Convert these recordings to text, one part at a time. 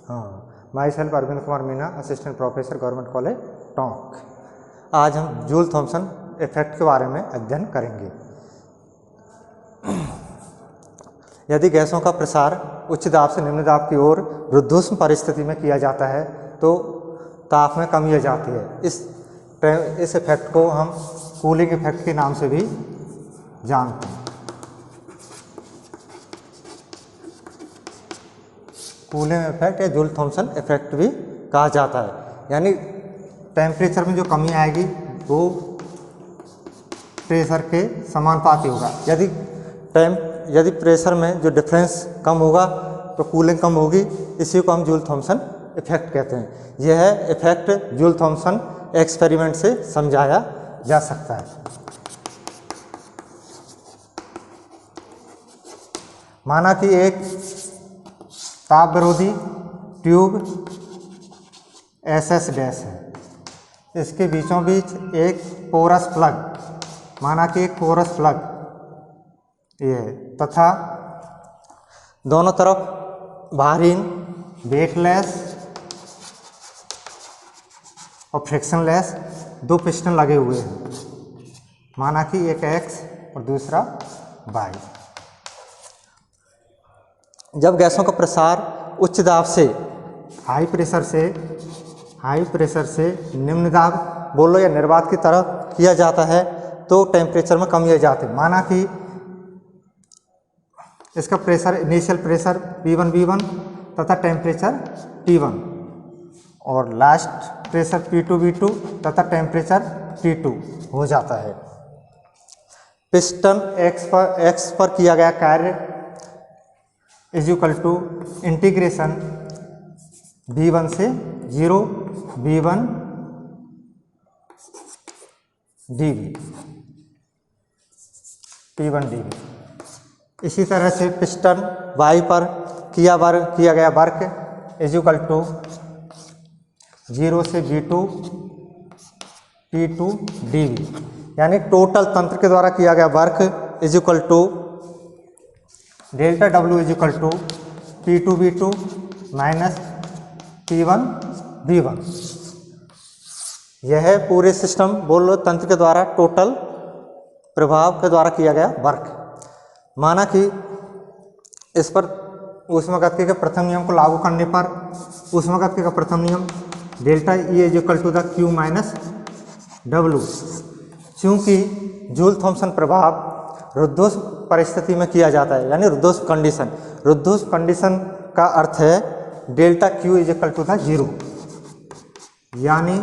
हाँ, my self Arvind Kumar Meena, assistant professor government college Tonk. आज हम जूल थॉमसन इफेक्ट के बारे में अध्ययन करेंगे। यदि गैसों का प्रसार उच्च दाब से निम्न दाब की ओर रुद्धोष्म परिस्थिति में किया जाता है तो ताप में कमी आ जाती है। इस इफेक्ट को हम कूलिंग इफेक्ट के नाम से भी जानते हैं। कूलिंग इफेक्ट या जूल थॉमसन इफेक्ट भी कहा जाता है, यानी टेम्परेचर में जो कमी आएगी वो प्रेशर के समानुपाती होगा। यदि प्रेशर में जो डिफरेंस कम होगा तो कूलिंग कम होगी, इसी को हम जूल थॉमसन इफेक्ट कहते हैं। यह इफेक्ट जूल थॉमसन एक्सपेरिमेंट से समझाया जा सकता है। माना कि एक ताप विरोधी ट्यूब SS डैश है, इसके बीचों बीच एक पोरस प्लग, माना कि एक पोरस प्लग ये, तथा दोनों तरफ बाहरीन वेटलेस और फ्रिक्शनलेस दो पिस्टन लगे हुए हैं, माना कि एक X और दूसरा Y। जब गैसों का प्रसार उच्च दाब से हाई प्रेशर से निम्न दाब बोलो या निर्वात की तरफ किया जाता है तो टेम्परेचर में कमी आ जाती है। माना कि इसका प्रेशर, इनिशियल प्रेशर P1 तथा टेम्परेचर T1 और लास्ट प्रेशर P2 तथा टेम्परेचर T2 हो जाता है। पिस्टन X पर किया गया कार्य is equal to integration V1 से 0 V1 dV P1 dV। इसी तरह से पिस्टन Y पर किया गया वर्क इज इक्वल टू 0 से V2 P2 dV, यानी टोटल तंत्र के द्वारा किया गया work is equal to delta W is equal to P2 V2 minus P1 V1। यह पूरे सिस्टम बोल लो तंत्र के द्वारा टोटल प्रभाव के द्वारा किया गया वर्क। माना कि इस पर ऊष्मागतिकी के प्रथम नियम को लागू करने पर ऊष्मागतिकी का प्रथम नियम delta E is equal to the Q minus W। चूँकि जूल थॉमसन प्रभाव रुद्धोष्म परिस्थिति में किया जाता है, यानी रुद्धोष्म कंडीशन। रुद्धोष्म कंडीशन का अर्थ है delta Q is equal to the 0, यानी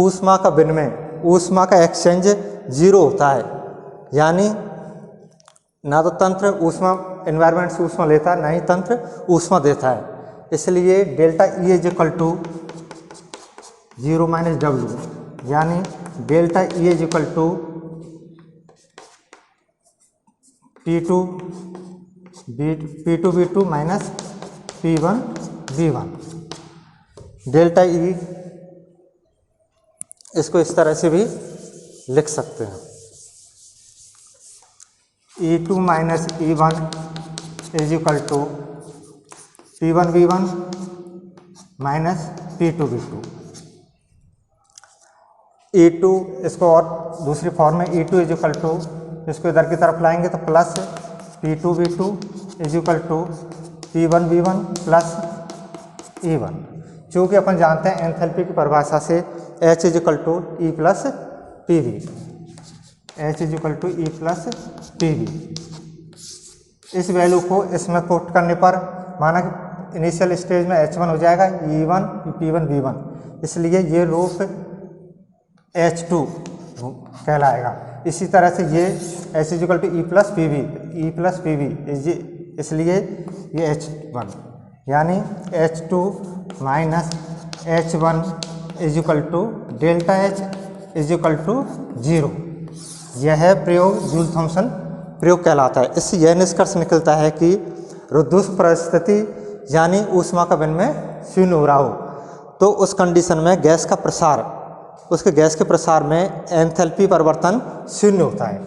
ऊष्मा का विनिमय, ऊष्मा का एक्सचेंज 0 होता है, यानी ना तो तंत्र ऊष्मा एनवायरनमेंट से ऊष्मा लेता है, ना ही तंत्र ऊष्मा देता है। इसलिए delta E is equal to 0 minus W, यानी delta E is equal to P2 V2 minus P1 V1। Delta E इसको इस तरह से भी लिख सकते हैं, E2 minus E1 is equal to P1 V1 minus P2 V2। E2 इसको और दूसरी फॉर्म में E2 इज इक्वल टू, इसको इधर की तरफ लाएंगे तो plus P2 V2 is equal to P1 V1 plus E1। चूँकि अपन जानते हैं एंथैल्पी की परिभाषा से H is equal to E plus PV, H is equal to E plus PV। इस वैल्यू को इसमें पुट करने पर माना कि इनिशियल स्टेज में H1 हो जाएगा E1 P1 V1, इसलिए ये रूप H2 कहलाएगा। इसी तरह से ये H is equal to E plus PV इसलिए ये H1, यानी H2 minus H1 is equal to delta H is equal to 0। यह प्रयोग जूल थॉमसन प्रयोग कहलाता है। इससे यह निष्कर्ष निकलता है कि रुद्धोष्म परिस्थिति यानी ऊष्मा का विनिमय शून्य हो रहा हो तो उस कंडीशन में गैस का प्रसार, उसके गैस के प्रसार में एंथैल्पी परिवर्तन शून्य होता है,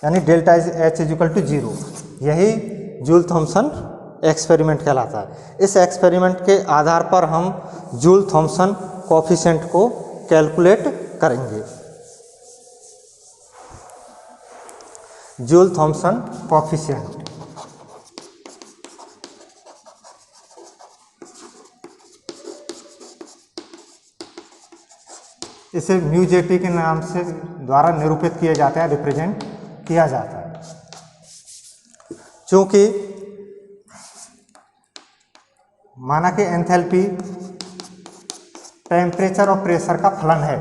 यानी delta H is equal to 0। यही जूल थॉमसन एक्सपेरिमेंट कहलाता है। इस एक्सपेरिमेंट के आधार पर हम जूल थॉमसन कोएफिशिएंट को कैलकुलेट करेंगे। जूल थॉमसन कोएफिशिएंट इसे म्यू जे टी के नाम से द्वारा निरूपित किया जाता है, रिप्रेजेंट किया जाता है। चूंकि माना कि एंथैल्पी टेम्परेचर और प्रेशर का फलन है,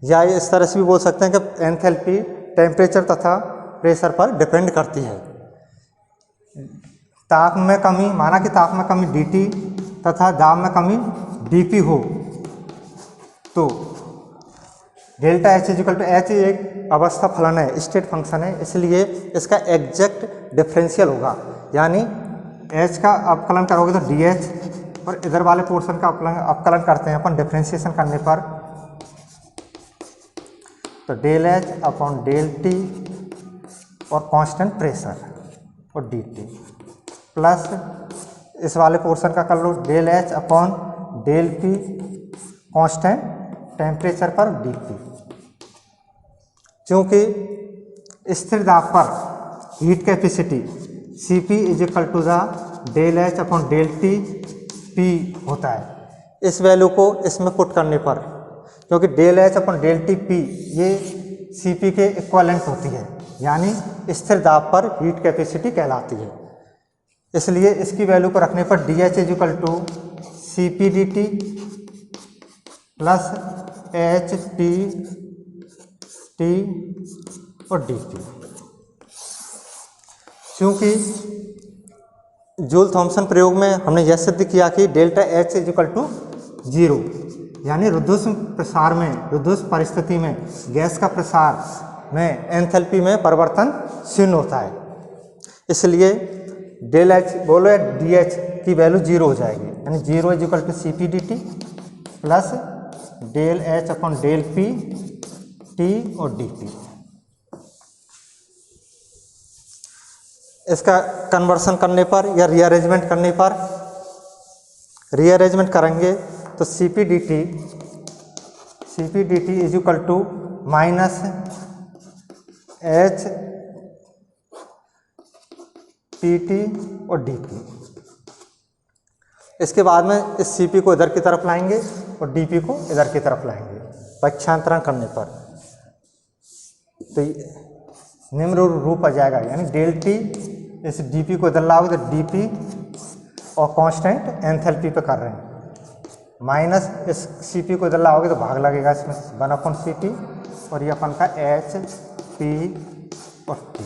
या इस तरह से भी बोल सकते हैं कि एंथैल्पी टेम्परेचर तथा प्रेशर पर डिपेंड करती है। ताप में कमी, माना कि ताप में कमी dt तथा दाब में कमी dp हो, तो delta H equal to H एक अवस्था फलन है, स्टेट फंक्शन है, इसलिए इसका एग्जैक्ट डिफरेंशियल होगा। यानी एच का अवकलन करोगे तो डी एच, और इधर वाले पोर्शन का अवकलन करते हैं अपन डिफरेंशिएशन करने पर, तो del H upon del T और कांस्टेंट प्रेशर और डी टी, प्लस इस वाले पोर्शन का कर लो del H upon del P constant temperature पर डी पी। क्योंकि स्थिर दाब पर heat capacity C P is equal to the del H upon del T P होता है। इस वैल्यू को इसमें पुट करने पर, क्योंकि del H upon del T P ये सी पी के इक्वलेंट होती है, यानी स्थिर दाब पर हीट कैपेसिटी कहलाती है। इसलिए इसकी वैल्यू को रखने पर D H is equal to C P D T plus H T T और डी टी। क्योंकि जूल थॉमसन प्रयोग में हमने यह सिद्ध किया कि delta H is equal to 0, यानी रुद्धोष्म प्रसार में, रुद्धोष्म परिस्थिति में गैस का प्रसार में एंथैल्पी में परिवर्तन शून्य होता है। इसलिए डेल एच बोलो डी एच की वैल्यू 0 हो जाएगी, यानी 0 is equal to C P D T plus del H upon del P T और डी टी। इसका कन्वर्सन करने पर या रीअरेंजमेंट करने पर, रीअरेंजमेंट करेंगे तो C P D T is equal to minus H P T और डी पी। इसके बाद में इस सी पी को इधर की तरफ लाएंगे और डी पी को इधर की तरफ लाएंगे पक्षांतरण करने पर, तो निम्न रूप आ जाएगा, यानी डेल टी इस डी पी को इधर लाओगे तो डी पी और कांस्टेंट एंथैल्पी पे कर रहे हैं, माइनस इस सी पी को इधर लाओगे तो भाग लगेगा इसमें 1 सी पी, और ये अपन का एच पी और टी।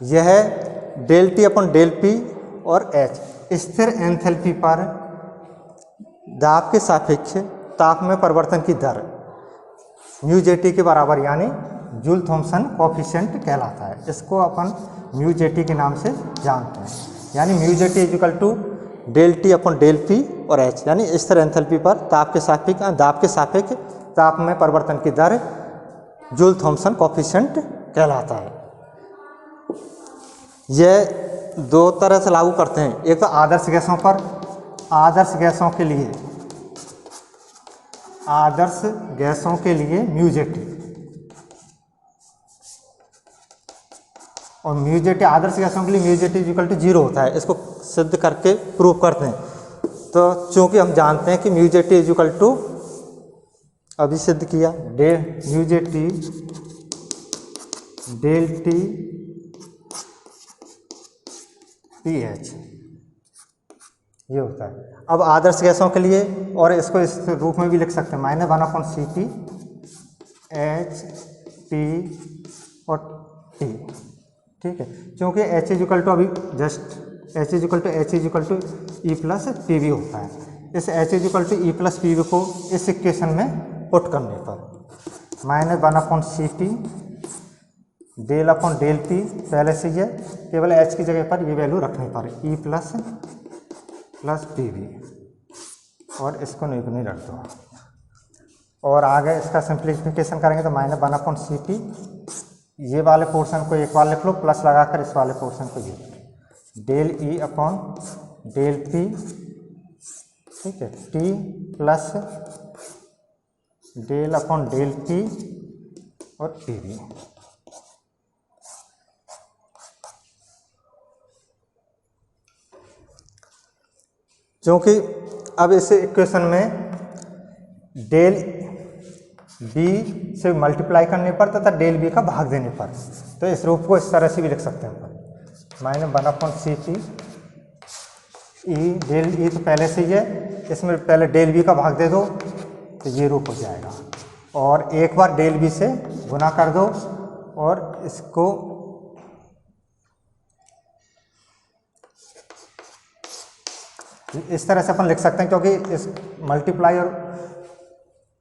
यह del T upon del P और एच स्थिर एंथैल्पी पर दाब के सापेक्ष ताप में परिवर्तन की दर म्यू जे टी के बराबर, यानी जूल थॉमसन कोएफिशिएंट कहलाता है। इसको अपन म्यू जे टी के नाम से जानते हैं, यानी mu J T is equal to del T upon del P और एच, यानी स्थिर एंथैल्पी पर ताप के सापेक्ष ताप में परिवर्तन की दर जूल थॉमसन कोएफिशिएंट कहलाता है। यह दो तरह से लागू करते हैं, एक तो आदर्श गैसों पर, आदर्श गैसों के लिए म्यू जे टी, और म्यू जे टी आदर्श गैसों के लिए mu J T equal to 0 होता है। इसको सिद्ध करके प्रूव करते हैं। तो चूंकि हम जानते हैं कि mu J T equal to, अभी सिद्ध किया, mu J T del T P H ये होता है। अब आदर्श गैसों के लिए, और इसको इस रूप में भी लिख सकते हैं, -1 सी टी एच टी और टी, ठीक है। क्योंकि एच इज इक्वल टू अभी just H is equal to E plus P V होता है। इस H is equal to E plus P V को इस इक्वेशन में पुट करने पर -1 C T del upon del P, पहले से ही है, केवल एच की जगह पर ये वैल्यू रखने पर ई प्लस पी वी, और इसको नहीं रख दो। और आगे इसका सिंप्लीफिकेशन करेंगे तो -1 सी टी, ये वाले पोर्शन को एक बार लिख लो, प्लस लगाकर इस वाले पोर्शन को ये, del E upon del P, ठीक है, T plus del upon del P और पी वी। क्योंकि अब इस इक्वेशन में डेल बी से मल्टीप्लाई करने पर तथा डेल बी का भाग देने पर, तो इस रूप को इस तरह से भी लिख सकते हैं, -1/CP ई, डेल ई तो पहले से ही है, इसमें पहले डेल बी का भाग दे दो तो ये रूप हो जाएगा, और एक बार डेल बी से गुना कर दो और इसको इस तरह से अपन लिख सकते हैं, क्योंकि इस मल्टीप्लाई और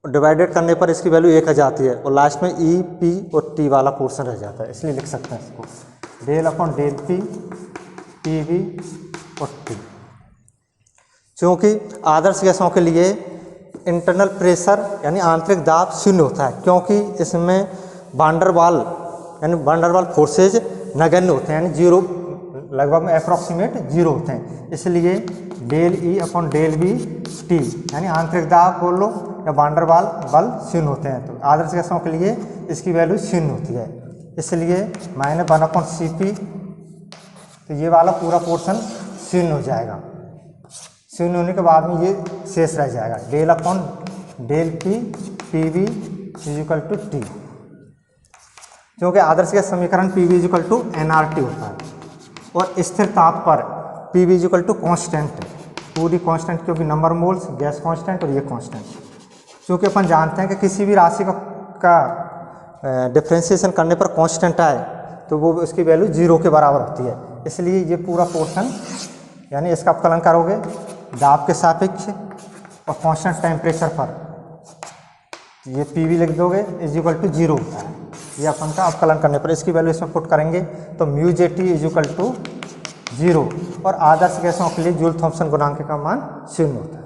डिवाइडेड करने पर इसकी वैल्यू 1 आ जाती है और लास्ट में ई, पी और टी वाला पोर्शन रह जाता है, इसलिए लिख सकते हैं इसको del upon del P, P V और टी। क्योंकि आदर्श गैसों के लिए इंटरनल प्रेशर यानी आंतरिक दाब 0 होता है, क्योंकि इसमें वान डर वाल फोर्सेज नगण्य होते हैं, यानी 0, लगभग में अप्रॉक्सीमेट 0 होते हैं, इसलिए del E upon del B T यानी आंतरिक दाब बोल लो या वान डर वाल बल 0 होते हैं। तो आदर्श गैसों के लिए इसकी वैल्यू 0 होती है, इसलिए -1/CP, तो ये वाला पूरा पोर्शन 0 हो जाएगा। 0 होने के बाद में ये शेष रह जाएगा del upon del P, P V is equal to T, क्योंकि आदर्श गैस समीकरण P V is equal to NRT होता है और स्थिर ताप पर P V is equal to constant है, पूरी कॉन्स्टेंट, क्योंकि नंबर मोल्स गैस कॉन्स्टेंट और ये कॉन्स्टेंट, क्योंकि अपन जानते हैं कि किसी भी राशि का डिफ्रेंशिएशन करने पर कांस्टेंट आए तो वो उसकी वैल्यू 0 के बराबर होती है, इसलिए ये पूरा पोर्शन यानी इसका अवकलन करोगे दाब के सापेक्ष और कांस्टेंट टेम्परेचर पर, ये पीवी लिख दोगे इज इक्वल टू 0 होता है, ये अपन का अवकलन करने पर इसकी वैल्यू इसमें पुट करेंगे तो mu J T is equal to 0, और आदर्श गैसों के लिए जूल थॉम्सन गुणांक का मान 0 होता है।